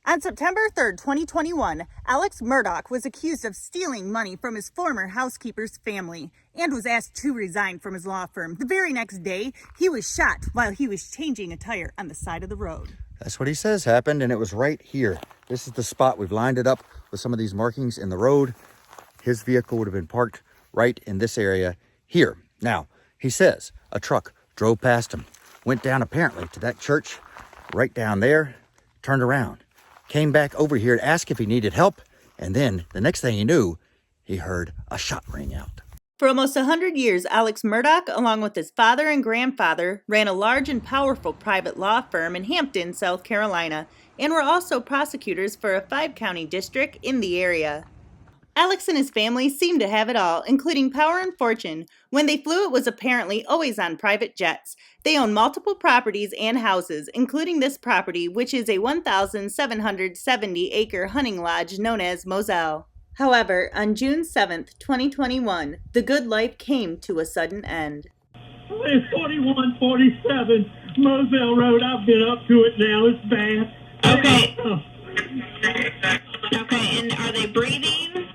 On September 3rd, 2021, Alex Murdaugh was accused of stealing money from his former housekeeper's family and was asked to resign from his law firm. The very next day, he was shot while he was changing a tire on the side of the road. That's what he says happened, and it was right here. This is the spot. We've lined it up with some of these markings in the road. His vehicle would have been parked right in this area here. Now, he says a truck drove past him, went down apparently to that church right down there, turned around, came back over here to ask if he needed help, and then the next thing he knew, he heard a shot ring out. For almost 100 years, Alex Murdaugh, along with his father and grandfather, ran a large and powerful private law firm in Hampton, South Carolina, and were also prosecutors for a 5-county district in the area. Alex and his family seemed to have it all, including power and fortune. When they flew, it was apparently always on private jets. They own multiple properties and houses, including this property, which is a 1,770-acre hunting lodge known as Moselle. However, on June 7th, 2021, the good life came to a sudden end. It's 4147 Moselle Road. I've been up to it now. It's bad. Okay. Okay, and are they breathing?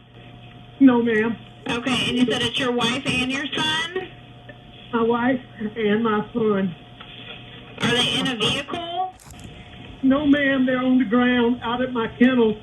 No, ma'am. Okay, and you said it's your wife and your son? My wife and my son. Are they in a vehicle? No, ma'am. They're on the ground out at my kennel.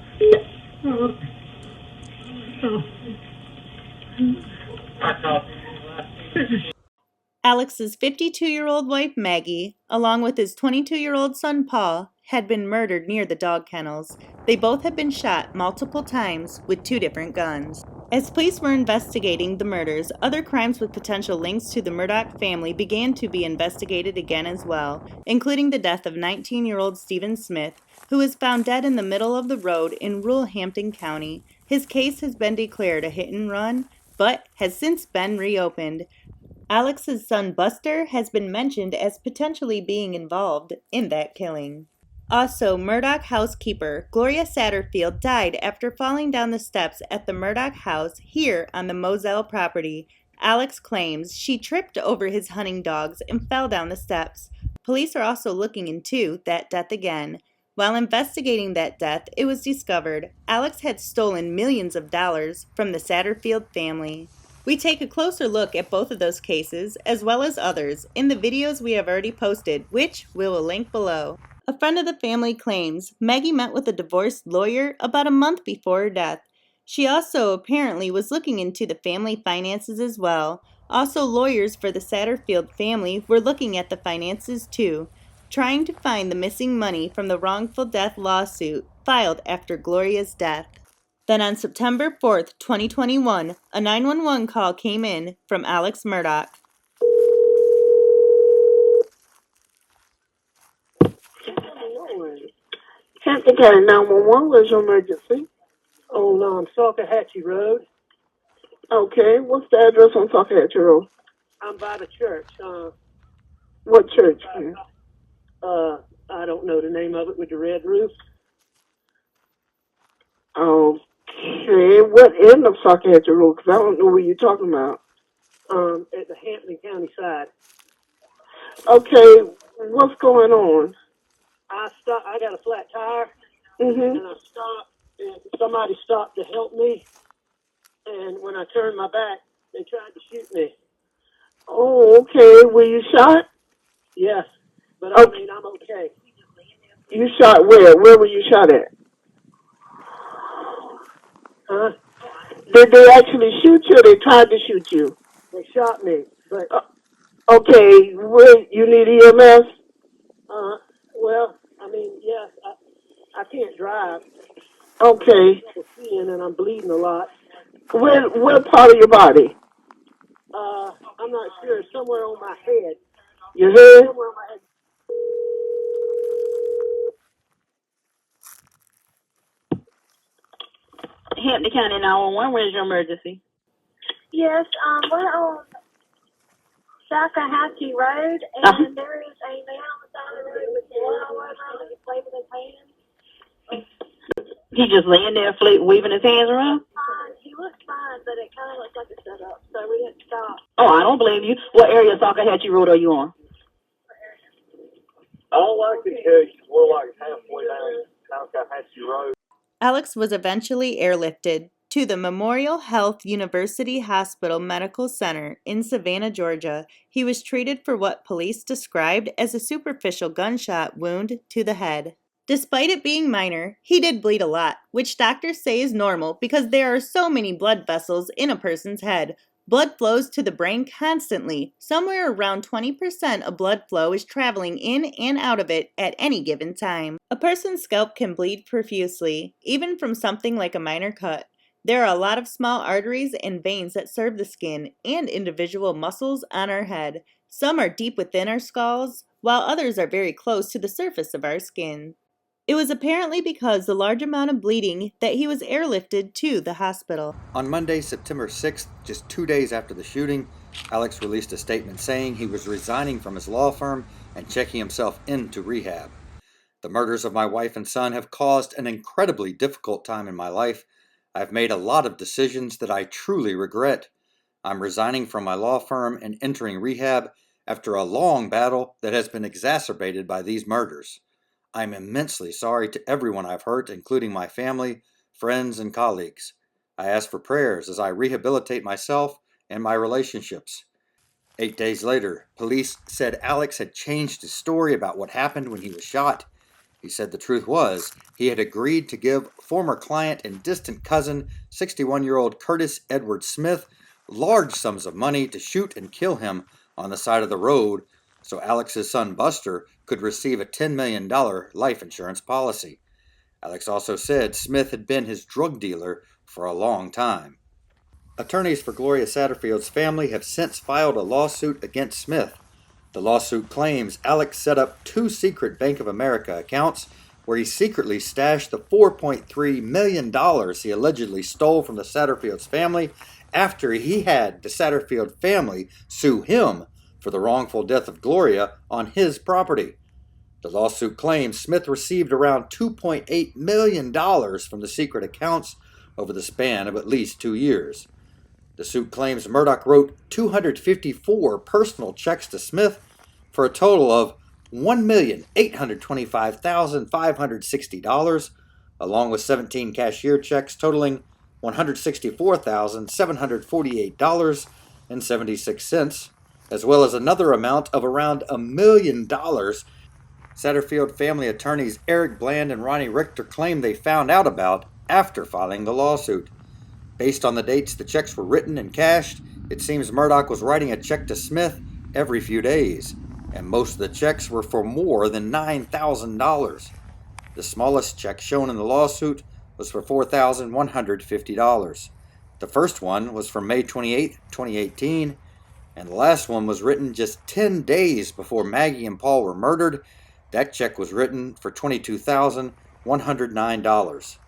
Alex's 52-year-old wife, Maggie, along with his 22-year-old son, Paul, had been murdered near the dog kennels. They both had been shot multiple times with 2 different guns. As police were investigating the murders, other crimes with potential links to the Murdaugh family began to be investigated again as well, including the death of 19-year-old Stephen Smith, who was found dead in the middle of the road in rural Hampton County. His case has been declared a hit and run, but has since been reopened. Alex's son Buster has been mentioned as potentially being involved in that killing. Also, Murdaugh housekeeper Gloria Satterfield died after falling down the steps at the Murdaugh house here on the Moselle property. Alex claims she tripped over his hunting dogs and fell down the steps. Police are also looking into that death again. While investigating that death, it was discovered Alex had stolen millions of dollars from the Satterfield family. We take a closer look at both of those cases, as well as others, in the videos we have already posted, which we will link below. A friend of the family claims Maggie met with a divorced lawyer about a month before her death. She also apparently was looking into the family finances as well. Also, lawyers for the Satterfield family were looking at the finances too, trying to find the missing money from the wrongful death lawsuit filed after Gloria's death. Then on September 4th, 2021, a 911 call came in from Alex Murdaugh. Hampton County 911, where's your emergency? On Salcahatchee Road. Okay, what's the address on Salcahatchee Road? I'm by the church. What church? I don't know the name of it with the red roof. Okay, what end of Salcahatchee Road? Because I don't know what you're talking about. At the Hampton County side. Okay, what's going on? I got a flat tire, Mm-hmm. and I stopped, and somebody stopped to help me. And when I turned my back, they tried to shoot me. Oh, okay. Were you shot? Yes, but Okay. I mean, I'm okay. You shot where? Where were you shot at? Huh? Did they actually shoot you or they tried to shoot you? They shot me, but Okay, where you need EMS? well, I mean, yes, I can't drive. Okay. I'm seeing, and I'm bleeding a lot. Where part of your body? I'm not sure. Somewhere on my head. Your head? Somewhere on my head. Hampton County 911, where's your emergency? Yes, we're on Salcahatchee Road, and there is a man on the side of the road with blood all over him, and he's waving his hands. He just laying there, waving his hands around? He looks fine, but it kind of looks like a setup, so we didn't stop. Oh, I don't blame you. What area of Salcahatchee Road are you on? I don't like the case. We're like halfway down Salcahatchee. Alex was eventually airlifted to the Memorial Health University Hospital Medical Center in Savannah, Georgia. He was treated for what police described as a superficial gunshot wound to the head. Despite it being minor, he did bleed a lot, which doctors say is normal because there are so many blood vessels in a person's head. Blood flows to the brain constantly. Somewhere around 20% of blood flow is traveling in and out of it at any given time. A person's scalp can bleed profusely, even from something like a minor cut. There are a lot of small arteries and veins that serve the skin and individual muscles on our head. Some are deep within our skulls, while others are very close to the surface of our skin. It was apparently because the large amount of bleeding that he was airlifted to the hospital. On Monday, September 6th, just 2 days after the shooting, Alex released a statement saying he was resigning from his law firm and checking himself into rehab. The murders of my wife and son have caused an incredibly difficult time in my life. I've made a lot of decisions that I truly regret. I'm resigning from my law firm and entering rehab after a long battle that has been exacerbated by these murders. I'm immensely sorry to everyone I've hurt, including my family, friends, and colleagues. I ask for prayers as I rehabilitate myself and my relationships. 8 days later, police said Alex had changed his story about what happened when he was shot. He said the truth was he had agreed to give former client and distant cousin, 61-year-old Curtis Edward Smith, large sums of money to shoot and kill him on the side of the road so Alex's son Buster could receive a $10 million life insurance policy. Alex also said Smith had been his drug dealer for a long time. Attorneys for Gloria Satterfield's family have since filed a lawsuit against Smith. The lawsuit claims Alex set up 2 secret Bank of America accounts where he secretly stashed the $4.3 million he allegedly stole from the Satterfield's family after he had the Satterfield family sue him for the wrongful death of Gloria on his property. The lawsuit claims Smith received around $2.8 million from the secret accounts over the span of at least 2 years. The suit claims Murdaugh wrote 254 personal checks to Smith for a total of $1,825,560, along with 17 cashier checks totaling $164,748.76, as well as another amount of around $1 million. Satterfield family attorneys Eric Bland and Ronnie Richter claim they found out about after filing the lawsuit. Based on the dates the checks were written and cashed, it seems Murdaugh was writing a check to Smith every few days, and most of the checks were for more than $9,000. The smallest check shown in the lawsuit was for $4,150. The first one was from May 28, 2018, and the last one was written just 10 days before Maggie and Paul were murdered. That check was written for $22,109.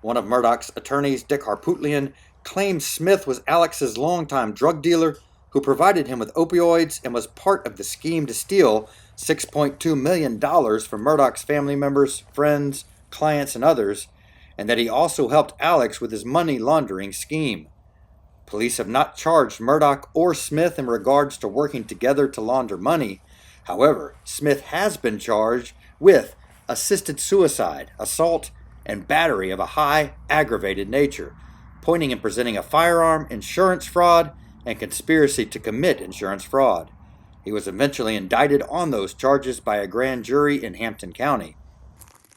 One of Murdaugh's attorneys, Dick Harpootlian, claims Smith was Alex's longtime drug dealer who provided him with opioids and was part of the scheme to steal $6.2 million from Murdaugh's family members, friends, clients, and others, and that he also helped Alex with his money laundering scheme. Police have not charged Murdaugh or Smith in regards to working together to launder money. However, Smith has been charged with assisted suicide, assault, and battery of a high aggravated nature, pointing and presenting a firearm, insurance fraud, and conspiracy to commit insurance fraud. He was eventually indicted on those charges by a grand jury in Hampton County.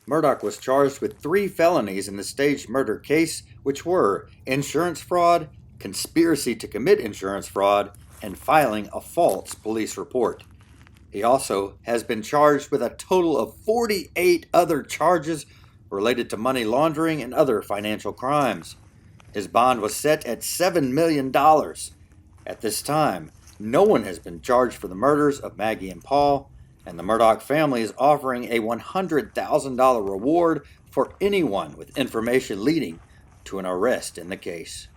Murdaugh was charged with 3 felonies in the staged murder case, which were insurance fraud, conspiracy to commit insurance fraud, and filing a false police report. He also has been charged with a total of 48 other charges related to money laundering and other financial crimes. His bond was set at $7 million. At this time, no one has been charged for the murders of Maggie and Paul, and the Murdaugh family is offering a $100,000 reward for anyone with information leading to an arrest in the case.